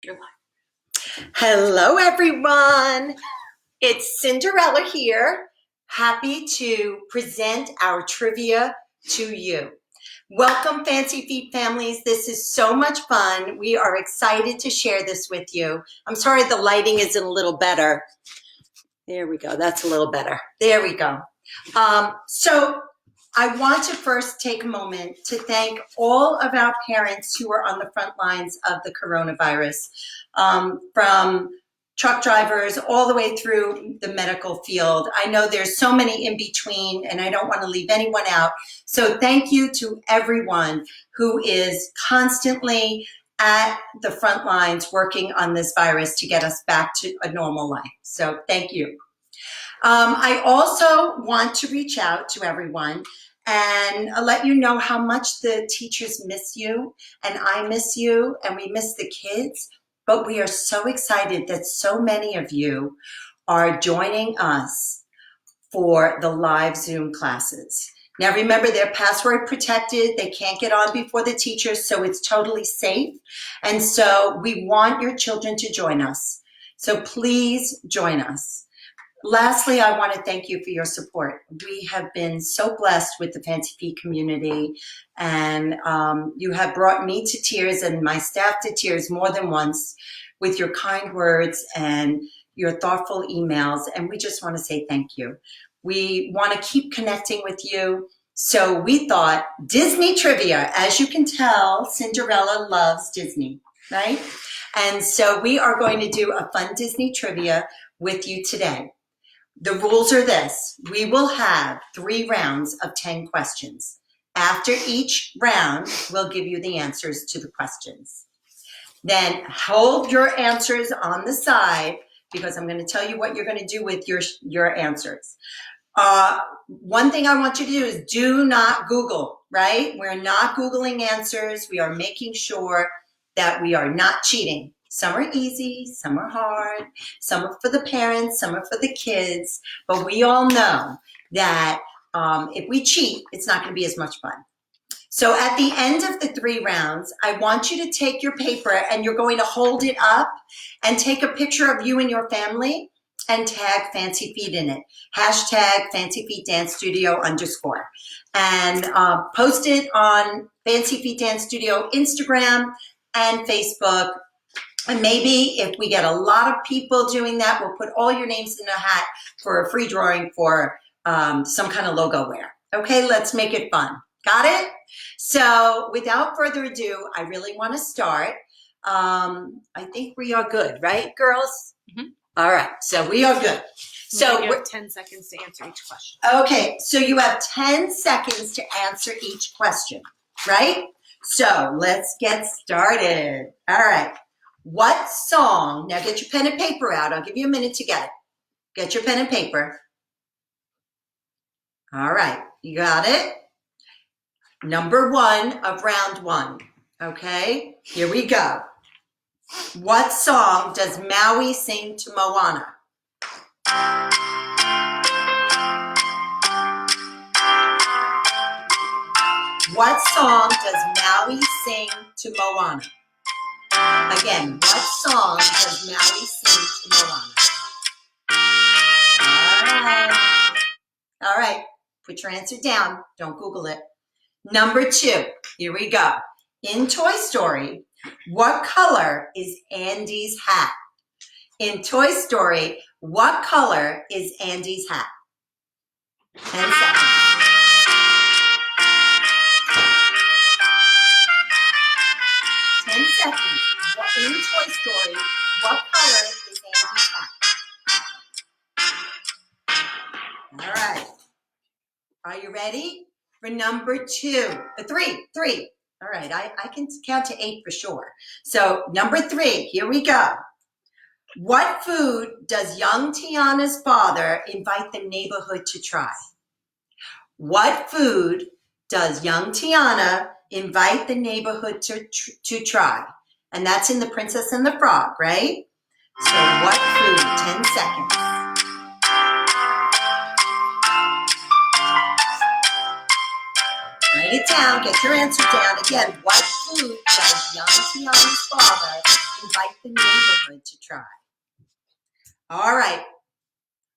You're live. Hello, everyone. It's Cinderella here. Happy to present our trivia to you. Welcome, Fancy Feet families. This is so much fun. We are excited to share this with you. I'm sorry the lighting isn't a little better. There we go. That's a little better. There we go. So I want to first take a moment to thank all of our parents who are on the front lines of the coronavirus, from truck drivers all the way through the medical field. I know there's so many in between, and I don't want to leave anyone out. So thank you to everyone who is constantly at the front lines working on this virus to get us back to a normal life. So thank you. I also want to reach out to everyone and let you know how much the teachers miss you, and I miss you, and we miss the kids, but we are so excited that so many of you are joining us for the live Zoom classes. Now remember, they're password protected. They can't get on before the teachers, so it's totally safe. And so we want your children to join us. So please join us. Lastly, I want to thank you for your support. We have been so blessed with the Fancy Feet community, and you have brought me to tears and my staff to tears more than once with your kind words and your thoughtful emails, and we just want to say thank you. We want to keep connecting with you, so we thought Disney trivia. As you can tell, Cinderella loves Disney, right? And so we are going to do a fun Disney trivia with you today. The rules are this: we will have 3 rounds of 10 questions. After each round, we'll give you the answers to the questions. Then hold your answers on the side, because I'm going to tell you what you're going to do with your answers. One thing I want you to do is do not Google, right? We're not Googling answers. We are making sure that we are not cheating. Some are easy, some are hard, some are for the parents, some are for the kids, but we all know that if we cheat, it's not going to be as much fun. So at the end of the 3 rounds, I want you to take your paper and you're going to hold it up and take a picture of you and your family and tag Fancy Feet in it. Hashtag Fancy Feet Dance Studio _ and post it on Fancy Feet Dance Studio Instagram and Facebook. And maybe if we get a lot of people doing that, we'll put all your names in a hat for a free drawing for some kind of logo wear. Okay, let's make it fun. Got it? So without further ado, I really want to start. I think we are good, right, girls? Mm-hmm. All right, so we are good. So you have 10 seconds to answer each question. Okay, so you have 10 seconds to answer each question, right? So let's get started. All right. What song, now get your pen and paper out. I'll give you a minute to get it. Get your pen and paper. All right, you got it? Number 1 of round 1. Okay, here we go. What song does Maui sing to Moana? What song does Maui sing to Moana? Again, what song does Maui sing to Moana? All right, put your answer down. Don't Google it. Number 2, here we go. In Toy Story, what color is Andy's hat? In Toy Story, what color is Andy's hat? 10 seconds. 10 seconds. In Toy Story, what color is Andy's hat? All right. Are you ready for number 2? 3. All right, I can count to 8 for sure. So number 3, here we go. What food does young Tiana's father invite the neighborhood to try? What food does young Tiana invite the neighborhood to try? And that's in The Princess and the Frog, right? So what food? 10 seconds. Right writing it down. Get your answer down. Again, what food does young Tiana's father invite the neighborhood to try? All right.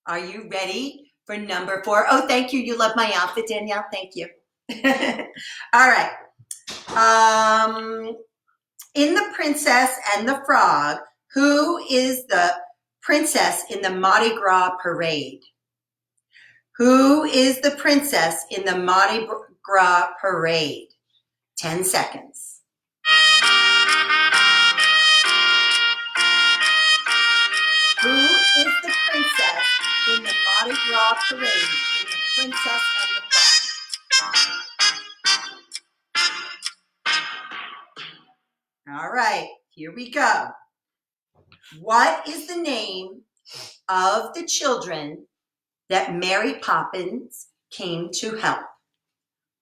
Are you ready for number 4? Oh, thank you. You love my outfit, Danielle. Thank you. All right. In The Princess and the Frog, who is the princess in the Mardi Gras parade? Who is the princess in the Mardi Gras parade? 10 seconds. Who is the princess in the Mardi Gras parade in The Princess and the Frog? All right, here we go. What is the name of the children that Mary Poppins came to help?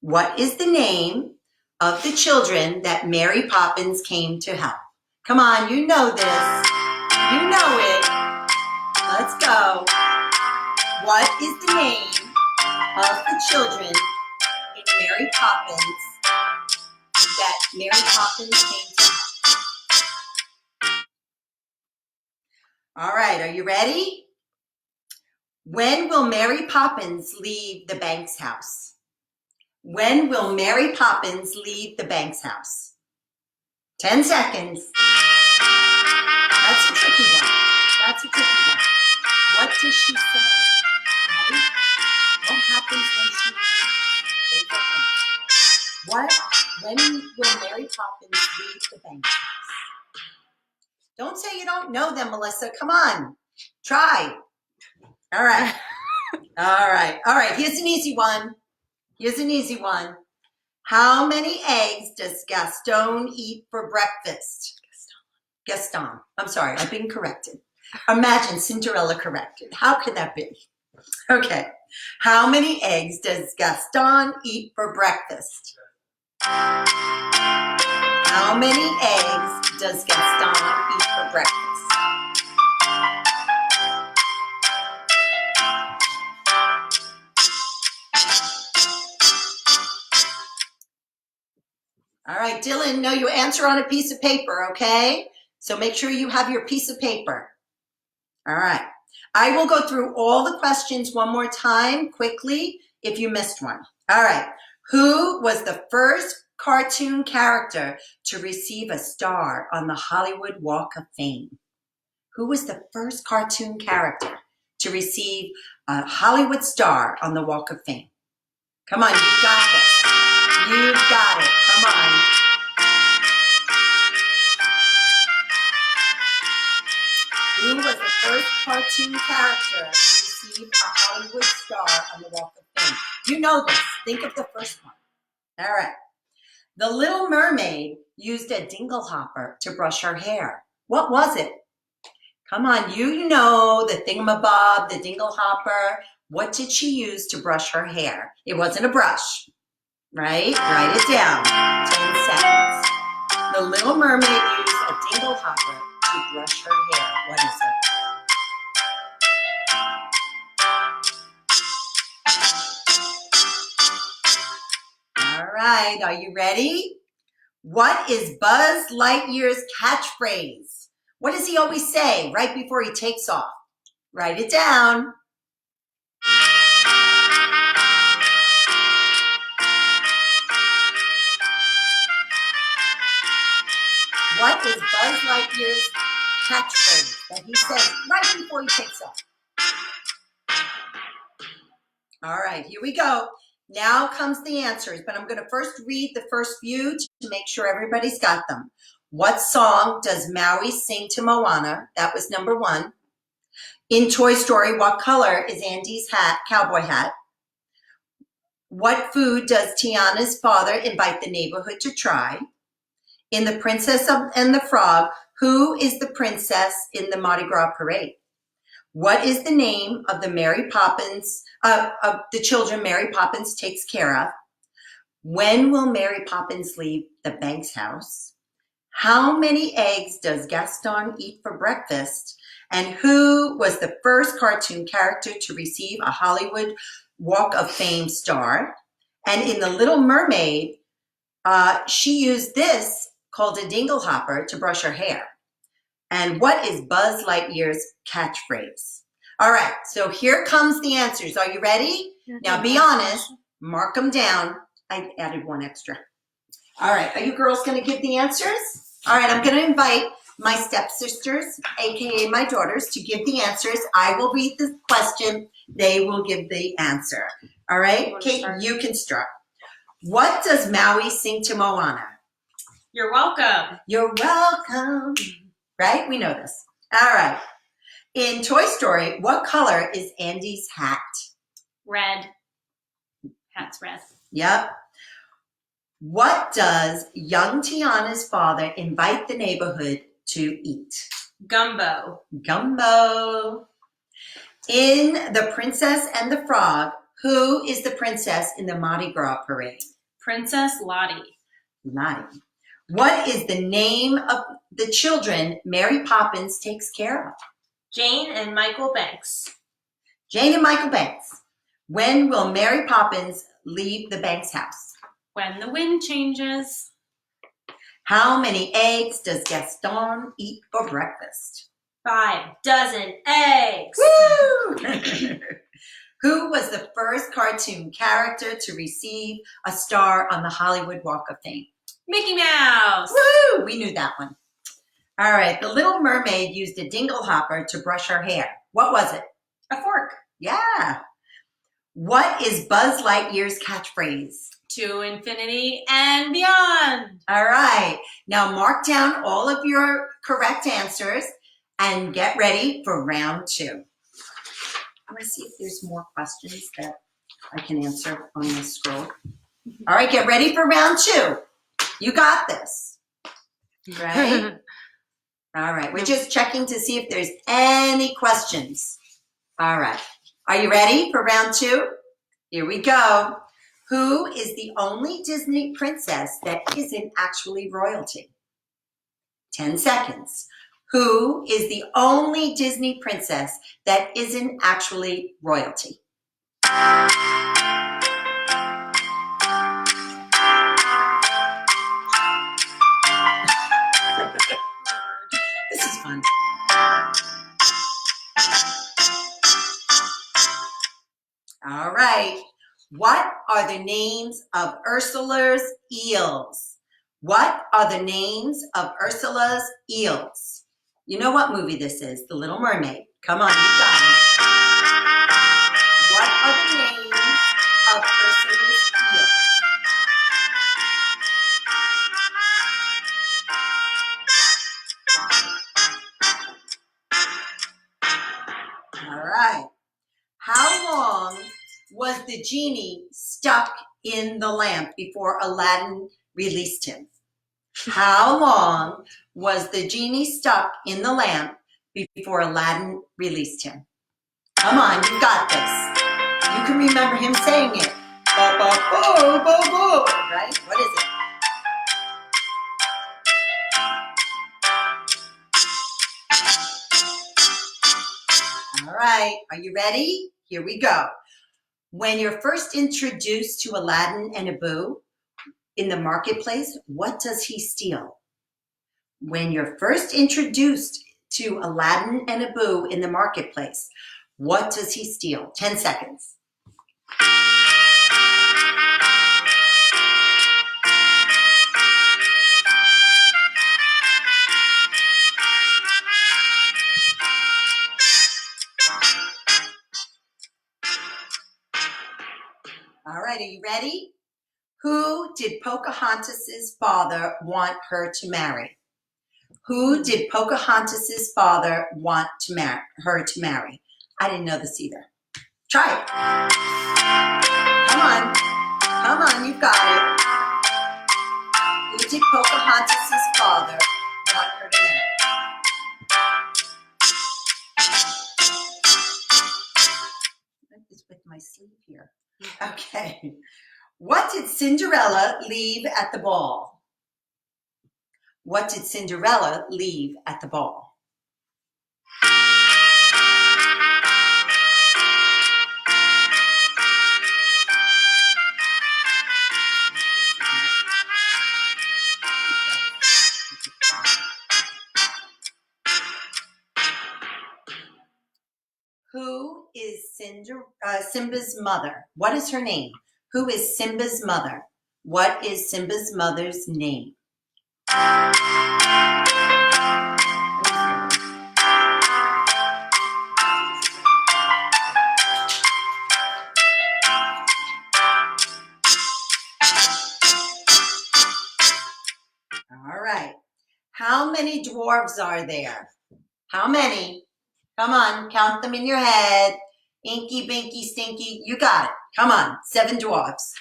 What is the name of the children that Mary Poppins came to help? Come on, you know this. You know it. Let's go. What is the name of the children in Mary Poppins that Mary Poppins came to help? All right, are you ready? When will Mary Poppins leave the Banks house? When will Mary Poppins leave the Banks house? 10 seconds. That's a tricky one. That's a tricky one. What does she say? Right? What happens when she leaves? When will Mary Poppins leave the Banks house? Don't say you don't know them, Melissa. Come on. Try. All right. All right. All right. Here's an easy one. Here's an easy one. How many eggs does Gaston eat for breakfast? Gaston. I'm sorry. I've been corrected. Imagine Cinderella corrected. How could that be? Okay. How many eggs does Gaston eat for breakfast? How many eggs does Gaston eat for breakfast? All right, Dylan, no, you answer on a piece of paper, okay? So make sure you have your piece of paper. All right. I will go through all the questions one more time quickly if you missed one. All right. Who was the first cartoon character to receive a star on the Hollywood Walk of Fame? Who was the first cartoon character to receive a Hollywood star on the Walk of Fame? Come on, you've got this. You've got it. Come on. Who was the first cartoon character to receive a Hollywood star on the Walk of Fame? You know this. Think of the first one. All right. The Little Mermaid used a dinglehopper to brush her hair. What was it? Come on, you know the thingamabob, the dinglehopper. What did she use to brush her hair? It wasn't a brush, right? Write it down. 10 seconds. The Little Mermaid used a dinglehopper to brush her hair. What is it? All right, are you ready? What is Buzz Lightyear's catchphrase? What does he always say right before he takes off? Write it down. What is Buzz Lightyear's catchphrase that he says right before he takes off? All right, here we go. Now comes the answers, but I'm going to first read the first few to make sure everybody's got them. What song does Maui sing to Moana? That was number 1. In Toy Story, what color is Andy's hat, cowboy hat? What food does Tiana's father invite the neighborhood to try? In The Princess and the Frog, who is the princess in the Mardi Gras parade? What is the name of the Mary Poppins, of the children Mary Poppins takes care of? When will Mary Poppins leave the Banks house? How many eggs does Gaston eat for breakfast? And who was the first cartoon character to receive a Hollywood Walk of Fame star? And in The Little Mermaid, she used this called a dinglehopper to brush her hair. And what is Buzz Lightyear's catchphrase? All right, so here comes the answers. Are you ready? Now be honest, mark them down. I added one extra. All right, are you girls gonna give the answers? All right, I'm gonna invite my stepsisters, AKA my daughters, to give the answers. I will read the question, they will give the answer. All right, Kate, you can start. What does Maui sing to Moana? You're welcome. You're welcome. Right? We know this. All right. In Toy Story, what color is Andy's hat? Red. Hat's red. Yep. What does young Tiana's father invite the neighborhood to eat? Gumbo. Gumbo. In The Princess and the Frog, who is the princess in the Mardi Gras parade? Princess Lottie. Lottie. What is the name of the children Mary Poppins takes care of? Jane and Michael Banks. Jane and Michael Banks. When will Mary Poppins leave the Banks house? When the wind changes. How many eggs does Gaston eat for breakfast? 5 dozen eggs. Woo! Who was the first cartoon character to receive a star on the Hollywood Walk of Fame? Mickey Mouse. Woo! We knew that one. All right, the Little Mermaid used a dinglehopper to brush her hair. What was it? A fork. Yeah. What is Buzz Lightyear's catchphrase? To infinity and beyond. All right, now mark down all of your correct answers and get ready for round 2. I'm gonna see if there's more questions that I can answer on this scroll. All right, get ready for round 2. You got this, right? All right, we're just checking to see if there's any questions. All right, are you ready for round 2? Here we go. Who is the only Disney princess that isn't actually royalty? 10 seconds. Who is the only Disney princess that isn't actually royalty? This is fun. All right. What are the names of Ursula's eels? What are the names of Ursula's eels? You know what movie this is, The Little Mermaid. Come on, you got it. What are the names of Ursula's eels? All right. How long was the genie stuck in the lamp before Aladdin released him? How long was the genie stuck in the lamp before Aladdin released him? Come on, you got this. You can remember him saying it. Bo, bo, bo, bo, bo. Right? What is it? All right, are you ready? Here we go. When you're first introduced to Aladdin and Abu in the marketplace, what does he steal? When you're first introduced to Aladdin and Abu in the marketplace, what does he steal? 10 seconds. All right, are you ready? Who did Pocahontas's father want her to marry? Who did Pocahontas's father want to her to marry? I didn't know this either. Try it. Come on. Come on, you've got it. Who did Pocahontas's father want her to marry? It's with my sleeve here. Okay. What did Cinderella leave at the ball? What did Cinderella leave at the ball? Who is Simba's mother? What is her name? Who is Simba's mother? What is Simba's mother's name? All right. How many dwarves are there? How many? Come on, count them in your head. Inky, Binky, Stinky. You got it. Come on, 7 dwarves.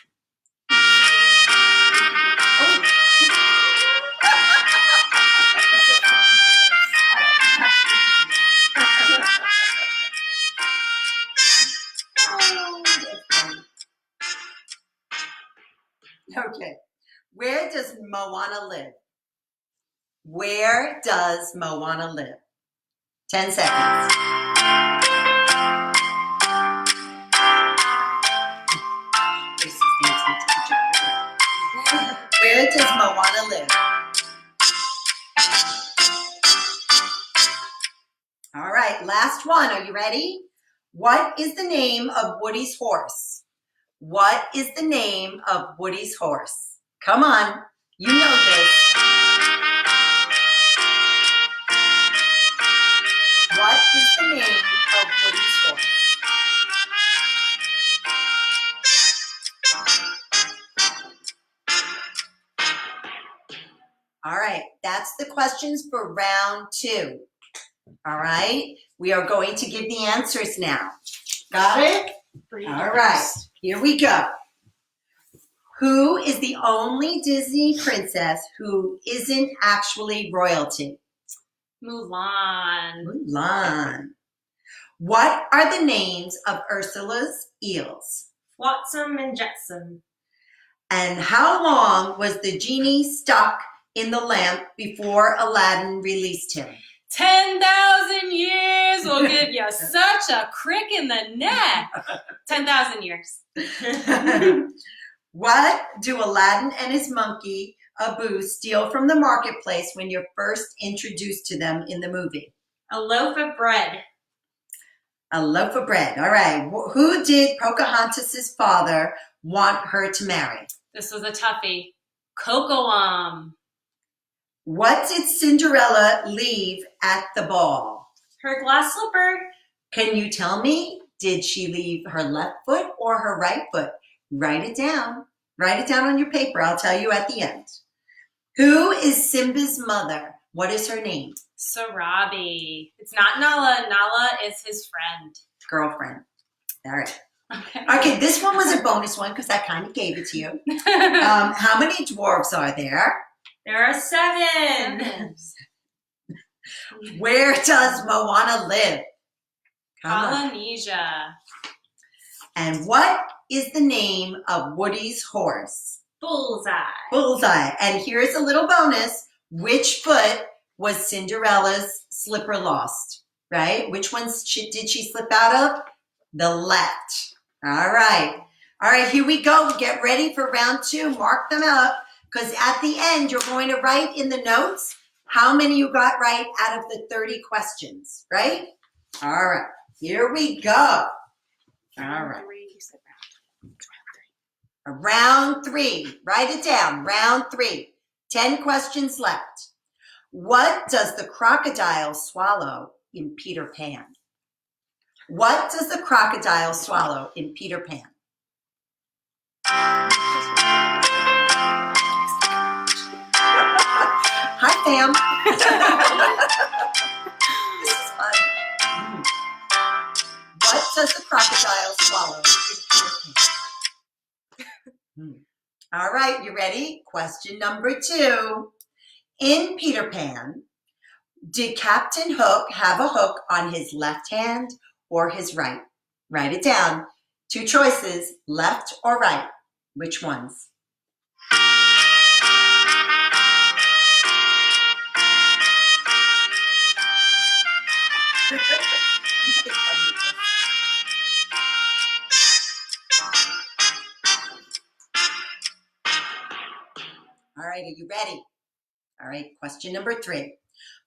Okay. Where does Moana live? Where does Moana live? 10 seconds. Where does Moana live? All right, last one. Are you ready? What is the name of Woody's horse? What is the name of Woody's horse? Come on, you know this. What is the name of Woody's horse? All right, that's the questions for round 2. All right, we are going to give the answers now. Got it? All right, here we go. Who is the only Disney princess who isn't actually royalty? Mulan. Mulan. What are the names of Ursula's eels? Flotsam and Jetsam. And how long was the genie stuck in the lamp before Aladdin released him? 10,000 years will give you such a crick in the neck. 10,000 years. What do Aladdin and his monkey, Abu, steal from the marketplace when you're first introduced to them in the movie? A loaf of bread. A loaf of bread. All right. Who did Pocahontas' father want her to marry? This was a toughie. Cocoam. What did Cinderella leave at the ball? Her glass slipper. Can you tell me, did she leave her left foot or her right foot? Write it down. Write it down on your paper. I'll tell you at the end. Who is Simba's mother? What is her name? Sarabi. It's not Nala. Nala is his friend. Girlfriend. All right. Okay. Okay, this one was a bonus one because I kind of gave it to you. How many dwarves are there? There are 7. Where does Moana live? Come on. Polynesia. And what is the name of Woody's horse? Bullseye. Bullseye. And here's a little bonus. Which foot was Cinderella's slipper lost? Right? Which ones did she slip out of? The left. All right. All right, here we go. Get ready for round 2. Mark them up because at the end, you're going to write in the notes how many you got right out of the 30 questions, right? All right. Here we go. All right. Round 3. Write it down. Round 3. 10 questions left. What does the crocodile swallow in Peter Pan? What does the crocodile swallow in Peter Pan? Hi, fam. This is fun. What does the crocodile swallow in Peter Pan? All right, you ready? Question number 2. In Peter Pan, did Captain Hook have a hook on his left hand or his right? Write it down. 2 choices, left or right. Which ones? All right, are you ready? All right, question number 3.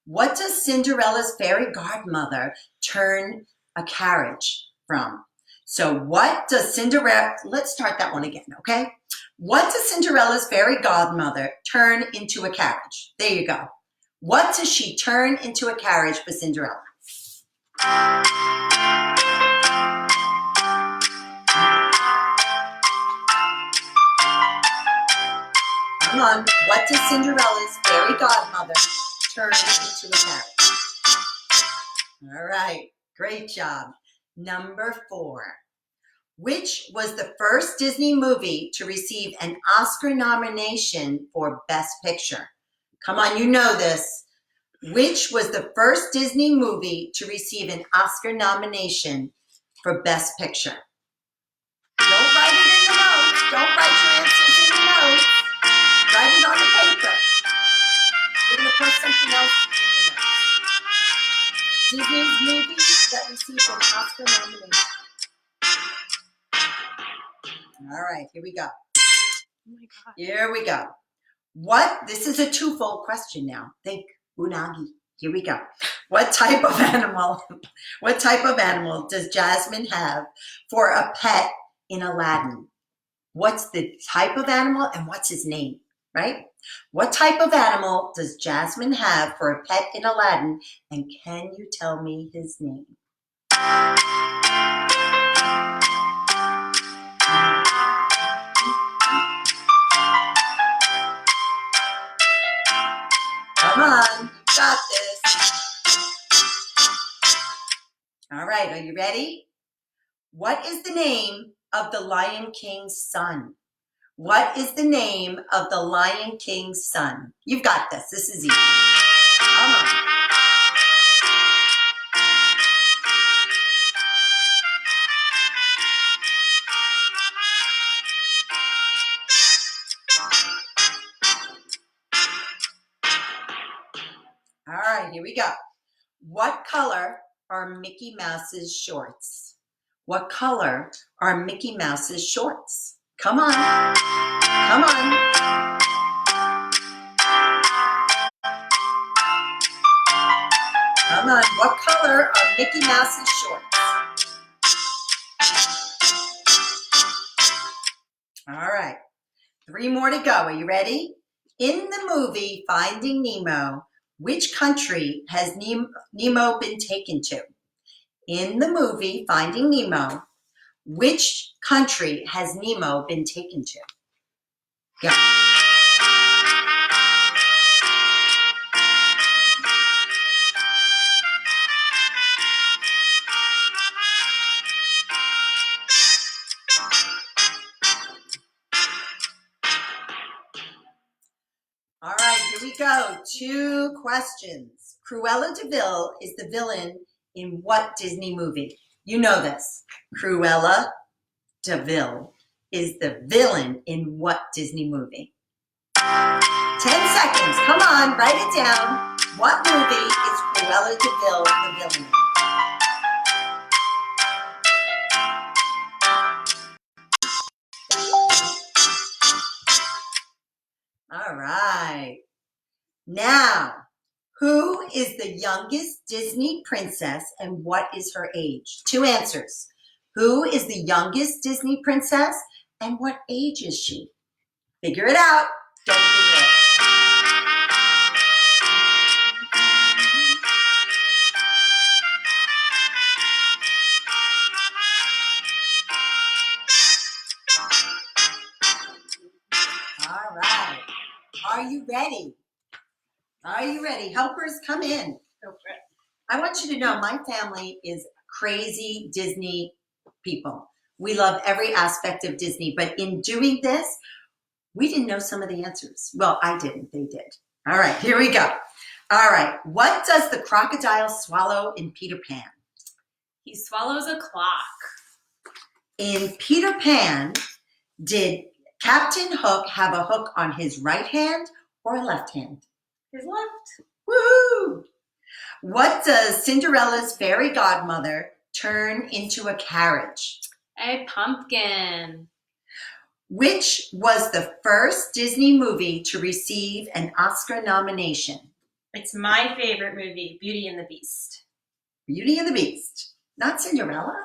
What does Cinderella's fairy godmother turn a carriage from? So what does Cinderella, let's start that one again, okay? What does Cinderella's fairy godmother turn into a carriage? There you go. What does she turn into a carriage for Cinderella? Come on, what does Cinderella's fairy godmother turn into a carriage? All right, great job. Number 4. Which was the first Disney movie to receive an Oscar nomination for Best Picture? Come on, you know this. Which was the first Disney movie to receive an Oscar nomination for Best Picture? Don't write it in the notes. Don't write your answers in the notes. Write it on the paper. We're going to put something else in the notes. Disney's movies that received an Oscar nomination. All right, here we go. Oh my God. Here we go. This is a twofold question now. Think unagi. Here we go. What type of animal does Jasmine have for a pet in Aladdin? What's the type of animal and what's his name, right? What type of animal does Jasmine have for a pet in Aladdin? And can you tell me his name? Come on, you got this. All right, are you ready? What is the name of the Lion King's son? What is the name of the Lion King's son? You've got this. This is easy. Come on. All right, here we go. What color are Mickey Mouse's shorts? What color are Mickey Mouse's shorts? Come on. Come on. Come on. What color are Mickey Mouse's shorts? All right. 3 more to go. Are you ready? In the movie Finding Nemo, which country has Nemo been taken to? In the movie Finding Nemo, which country has Nemo been taken to? Go. All right, here we go. 2 questions. Cruella de Vil is the villain in what Disney movie? You know this. Cruella de Vil is the villain in what Disney movie? 10 seconds. Come on, write it down. What movie is Cruella de Vil the villain in? All right. Now, who is the youngest Disney princess and what is her age? 2 answers. Who is the youngest Disney princess and what age is she? Figure it out. Don't figure it. All right. Are you ready? Are you ready? Helpers, come in. Go for it. I want you to know my family is crazy Disney people. We love every aspect of Disney, but in doing this, we didn't know some of the answers. Well, I didn't, they did. All right, here we go. All right, what does the crocodile swallow in Peter Pan? He swallows a clock. In Peter Pan, did Captain Hook have a hook on his right hand or a left hand? His left. Woo! What does Cinderella's fairy godmother turn into a carriage? A pumpkin. Which was the first Disney movie to receive an Oscar nomination? It's my favorite movie, Beauty and the Beast. Beauty and the Beast. Not Cinderella?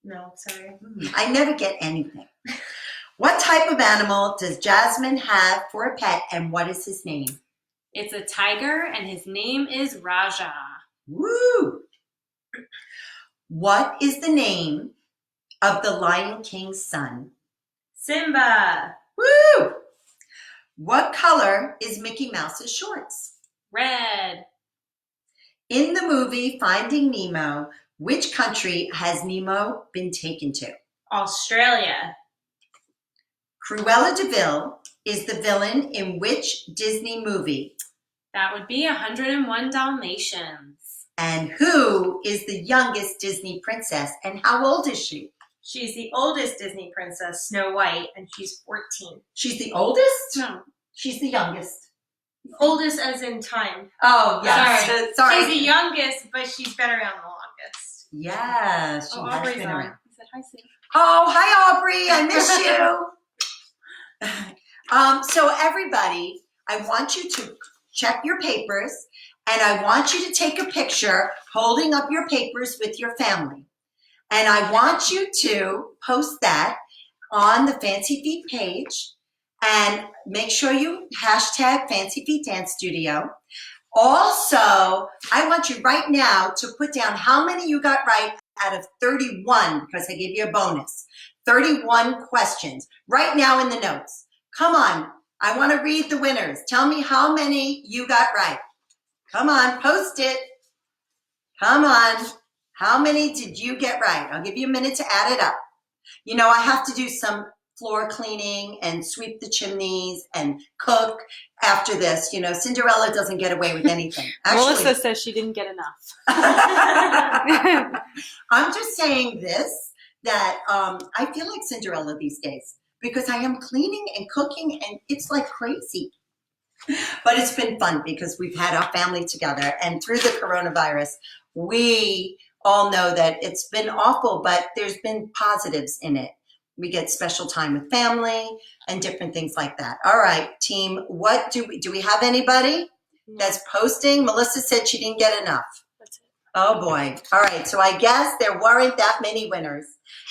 No, sorry. I never get anything. What type of animal does Jasmine have for a pet, and what is his name? It's a tiger, and his name is Raja. Woo! What is the name of the Lion King's son? Simba. Woo! What color is Mickey Mouse's shorts? Red. In the movie Finding Nemo, which country has Nemo been taken to? Australia. Cruella de Vil is the villain in which Disney movie? That would be 101 Dalmatians. And who is the youngest Disney princess, and how old is she? She's the oldest Disney princess, Snow White, and she's 14. She's the oldest? No. She's the youngest. Oldest as in time. Oh, yes. Sorry. She's the youngest, but she's been around the longest. Yes, she has Aubrey's been on. around. I said, hi, Sue. Oh, hi, Aubrey. I miss you. So everybody, I want you to check your papers, and I want you to take a picture holding up your papers with your family. And I want you to post that on the Fancy Feet page, and make sure you hashtag Fancy Feet Dance Studio. Also, I want you right now to put down how many you got right out of 31, because I gave you a bonus. 31 questions right now in the notes. Come on. I want to read the winners. Tell me how many you got right. Come on, post it. Come on. How many did you get right? I'll give you a minute to add it up. You know, I have to do some floor cleaning and sweep the chimneys and cook after this. You know, Cinderella doesn't get away with anything. Melissa says she didn't get enough. I'm just saying this, that I feel like Cinderella these days because I am cleaning and cooking and it's like crazy. But it's been fun because we've had our family together, and through the coronavirus, we all know that it's been awful, but there's been positives in it. We get special time with family and different things like that. All right, team, what do we have anybody that's posting? Melissa said she didn't get enough. That's it. Oh boy. All right, so I guess there weren't that many winners.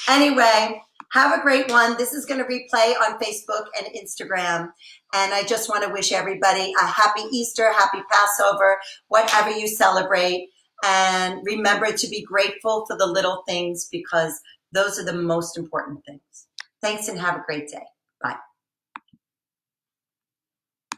Anyway, have a great one. This is going to replay on Facebook and Instagram. And I just want to wish everybody a happy Easter, happy Passover, whatever you celebrate. And remember to be grateful for the little things because those are the most important things. Thanks and have a great day.